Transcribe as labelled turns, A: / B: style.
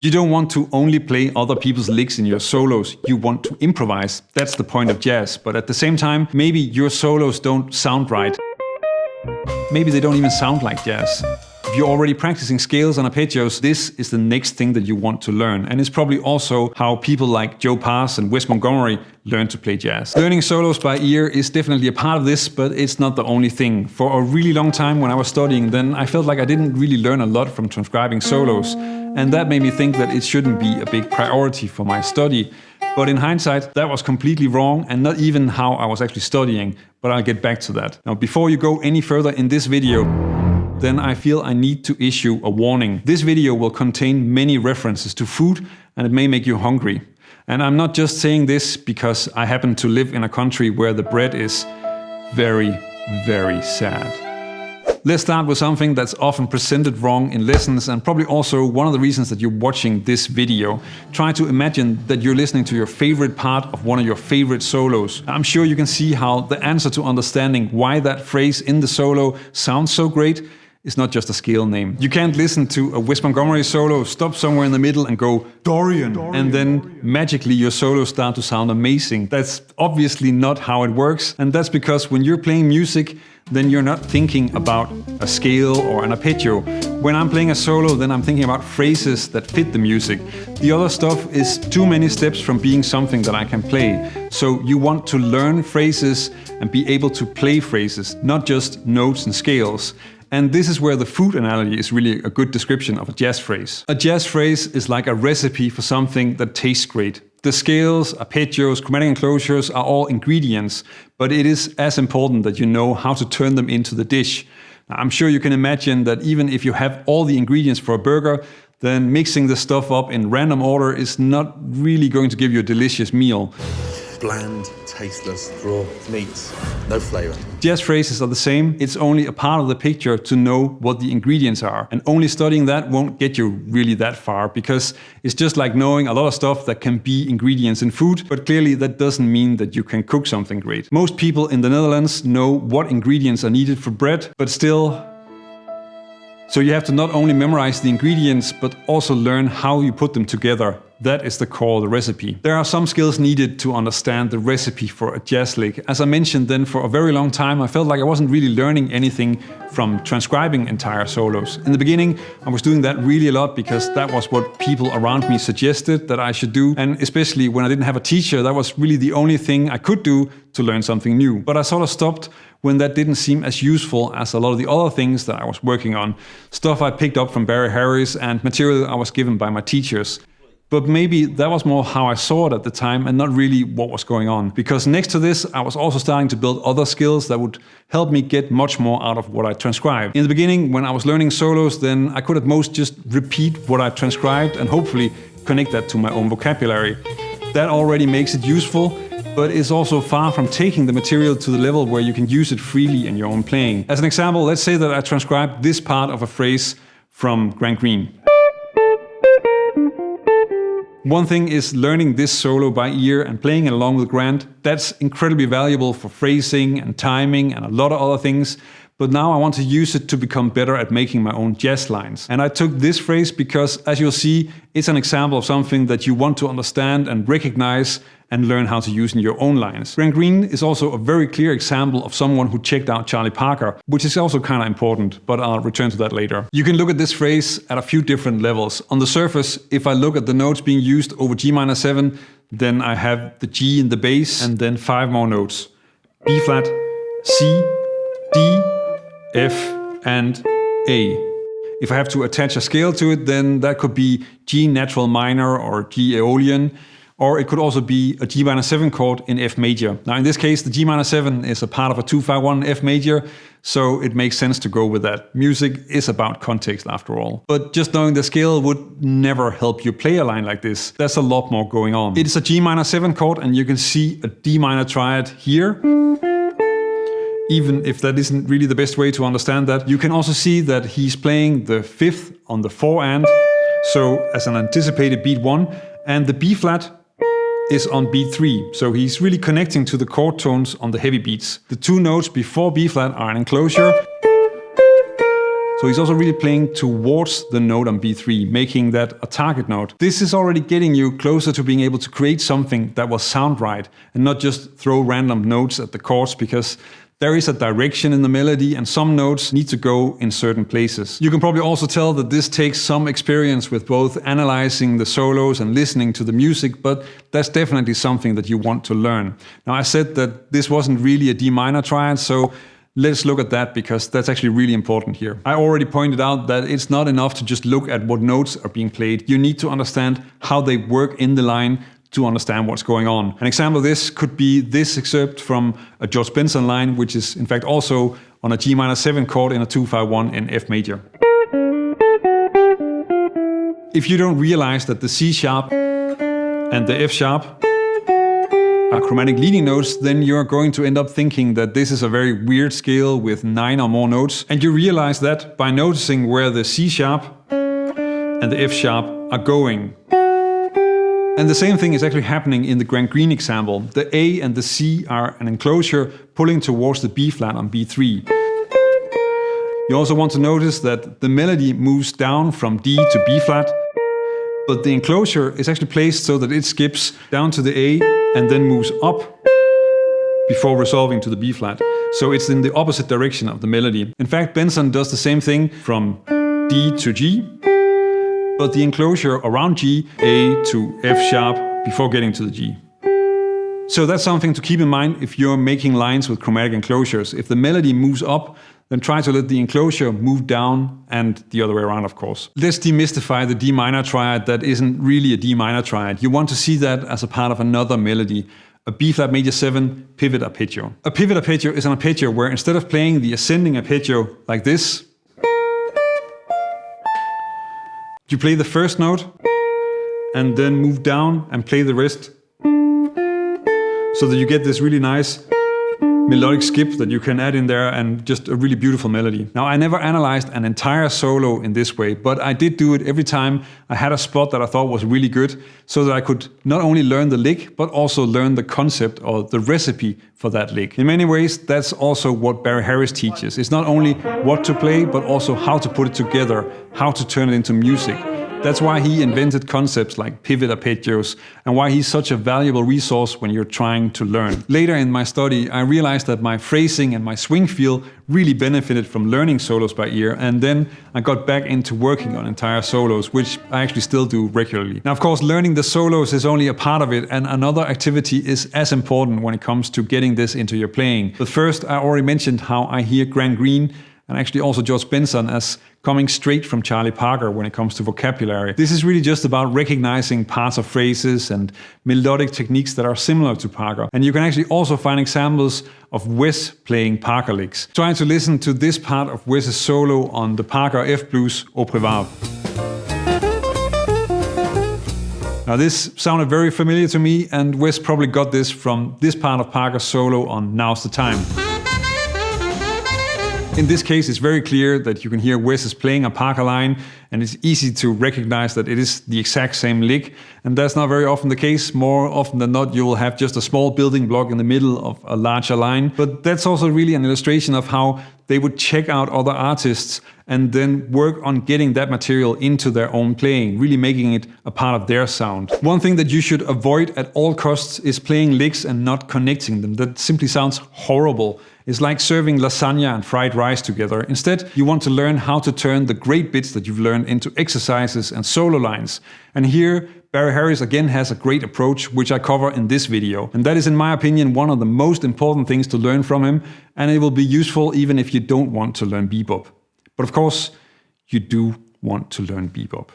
A: You don't want to only play other people's licks in your solos, you want to improvise. That's the point of jazz, but at the same time, maybe your solos don't sound right. Maybe they don't even sound like jazz. If you're already practicing scales and arpeggios, this is the next thing that you want to learn. And it's probably also how people like Joe Pass and Wes Montgomery learn to play jazz. Learning solos by ear is definitely a part of this, but it's not the only thing. For a really long time when I was studying, then I felt like I didn't really learn a lot from transcribing solos. And that made me think that it shouldn't be a big priority for my study. But in hindsight, that was completely wrong and not even how I was actually studying. But I'll get back to that. Now, before you go any further in this video, then I feel I need to issue a warning. This video will contain many references to food and it may make you hungry. And I'm not just saying this because I happen to live in a country where the bread is very, very sad. Let's start with something that's often presented wrong in lessons and probably also one of the reasons that you're watching this video. Try to imagine that you're listening to your favorite part of one of your favorite solos. I'm sure you can see how the answer to understanding why that phrase in the solo sounds so great is not just a scale name. You can't listen to a Wes Montgomery solo, stop somewhere in the middle and go Dorian, and then magically your solos start to sound amazing. That's obviously not how it works, and that's because when you're playing music, then you're not thinking about a scale or an arpeggio. When I'm playing a solo, then I'm thinking about phrases that fit the music. The other stuff is too many steps from being something that I can play. So you want to learn phrases and be able to play phrases, not just notes and scales. And this is where the food analogy is really a good description of a jazz phrase. A jazz phrase is like a recipe for something that tastes great. The scales, arpeggios, chromatic enclosures are all ingredients, but it is as important that you know how to turn them into the dish. Now, I'm sure you can imagine that even if you have all the ingredients for a burger, then mixing the stuff up in random order is not really going to give you a delicious meal.
B: Bland, tasteless, raw meat, no flavour.
A: Jazz phrases are the same. It's only a part of the picture to know what the ingredients are. And only studying that won't get you really that far, because it's just like knowing a lot of stuff that can be ingredients in food, but clearly that doesn't mean that you can cook something great. Most people in the Netherlands know what ingredients are needed for bread, but still. So you have to not only memorize the ingredients, but also learn how you put them together. That is the core of the recipe. There are some skills needed to understand the recipe for a jazz lick. As I mentioned then, for a very long time I felt like I wasn't really learning anything from transcribing entire solos. In the beginning I was doing that really a lot because that was what people around me suggested that I should do, and especially when I didn't have a teacher, that was really the only thing I could do to learn something new. But I sort of stopped when that didn't seem as useful as a lot of the other things that I was working on. Stuff I picked up from Barry Harris and material I was given by my teachers. But maybe that was more how I saw it at the time and not really what was going on. Because next to this, I was also starting to build other skills that would help me get much more out of what I transcribed. In the beginning, when I was learning solos, then I could at most just repeat what I transcribed and hopefully connect that to my own vocabulary. That already makes it useful, but it's also far from taking the material to the level where you can use it freely in your own playing. As an example, let's say that I transcribed this part of a phrase from Grant Green. One thing is learning this solo by ear and playing it along with Grant. That's incredibly valuable for phrasing and timing and a lot of other things. But now I want to use it to become better at making my own jazz lines. And I took this phrase because, as you'll see, it's an example of something that you want to understand and recognize and learn how to use in your own lines. Grant Green is also a very clear example of someone who checked out Charlie Parker, which is also kind of important, but I'll return to that later. You can look at this phrase at a few different levels. On the surface, if I look at the notes being used over G-7, then I have the G in the bass and then 5 more notes. B flat, C, D, F, and A. If I have to attach a scale to it, then that could be G natural minor or G Aeolian, or it could also be a G-7 chord in F major. Now in this case, the G-7 is a part of a 2-5-1 F major, so it makes sense to go with that. Music is about context after all. But just knowing the scale would never help you play a line like this. There's a lot more going on. It is a G-7 chord, and you can see a D minor triad here. Even if that isn't really the best way to understand that. You can also see that he's playing the 5th on the 4 and, so as an anticipated beat 1, and the B flat is on beat 3, so he's really connecting to the chord tones on the heavy beats. The 2 notes before B flat are an enclosure, So he's also really playing towards the note on B3, making that a target note. This is already getting you closer to being able to create something that will sound right and not just throw random notes at the chords, because there is a direction in the melody and some notes need to go in certain places. You can probably also tell that this takes some experience with both analyzing the solos and listening to the music, but that's definitely something that you want to learn. Now, I said that this wasn't really a D minor triad, so let's look at that because that's actually really important here. I already pointed out that it's not enough to just look at what notes are being played. You need to understand how they work in the line to understand what's going on. An example of this could be this excerpt from a George Benson line, which is in fact also on a G minor 7 chord in a 2-5-1 in F major. If you don't realize that the C sharp and the F sharp are chromatic leading notes, then you're going to end up thinking that this is a very weird scale with 9 or more notes. And you realize that by noticing where the C sharp and the F sharp are going. And the same thing is actually happening in the Grant Green example. The A and the C are an enclosure pulling towards the B flat on B3. You also want to notice that the melody moves down from D to B flat, but the enclosure is actually placed so that it skips down to the A and then moves up before resolving to the B flat. So it's in the opposite direction of the melody. In fact, Benson does the same thing from D to G, but the enclosure around G, A to F sharp before getting to the G. So that's something to keep in mind if you're making lines with chromatic enclosures. If the melody moves up, then try to let the enclosure move down and the other way around, of course. Let's demystify the D minor triad that isn't really a D minor triad. You want to see that as a part of another melody, a B flat major 7 pivot arpeggio. A pivot arpeggio is an arpeggio where instead of playing the ascending arpeggio like this, you play the first note and then move down and play the rest so that you get this really nice melodic skip that you can add in there and just a really beautiful melody. Now, I never analyzed an entire solo in this way, but I did do it every time I had a spot that I thought was really good so that I could not only learn the lick, but also learn the concept or the recipe for that lick. In many ways, that's also what Barry Harris teaches. It's not only what to play, but also how to put it together, how to turn it into music. That's why he invented concepts like pivot arpeggios and why he's such a valuable resource when you're trying to learn. Later in my study, I realized that my phrasing and my swing feel really benefited from learning solos by ear, and then I got back into working on entire solos, which I actually still do regularly. Now, of course, learning the solos is only a part of it, and another activity is as important when it comes to getting this into your playing. But first, I already mentioned how I hear Grant Green and actually also George Benson as coming straight from Charlie Parker when it comes to vocabulary. This is really just about recognizing parts of phrases and melodic techniques that are similar to Parker. And you can actually also find examples of Wes playing Parker licks. Try to listen to this part of Wes's solo on the Parker F blues Au Prévert. Now this sounded very familiar to me, and Wes probably got this from this part of Parker's solo on Now's the Time. In this case, it's very clear that you can hear Wes is playing a Parker line, and it's easy to recognize that it is the exact same lick. And that's not very often the case. More often than not, you will have just a small building block in the middle of a larger line. But that's also really an illustration of how they would check out other artists and then work on getting that material into their own playing, really making it a part of their sound. One thing that you should avoid at all costs is playing licks and not connecting them. That simply sounds horrible. It's like serving lasagna and fried rice together. Instead, you want to learn how to turn the great bits that you've learned into exercises and solo lines. And here, Barry Harris again has a great approach, which I cover in this video. And that is, in my opinion, one of the most important things to learn from him, and it will be useful even if you don't want to learn bebop. But of course, you do want to learn bebop.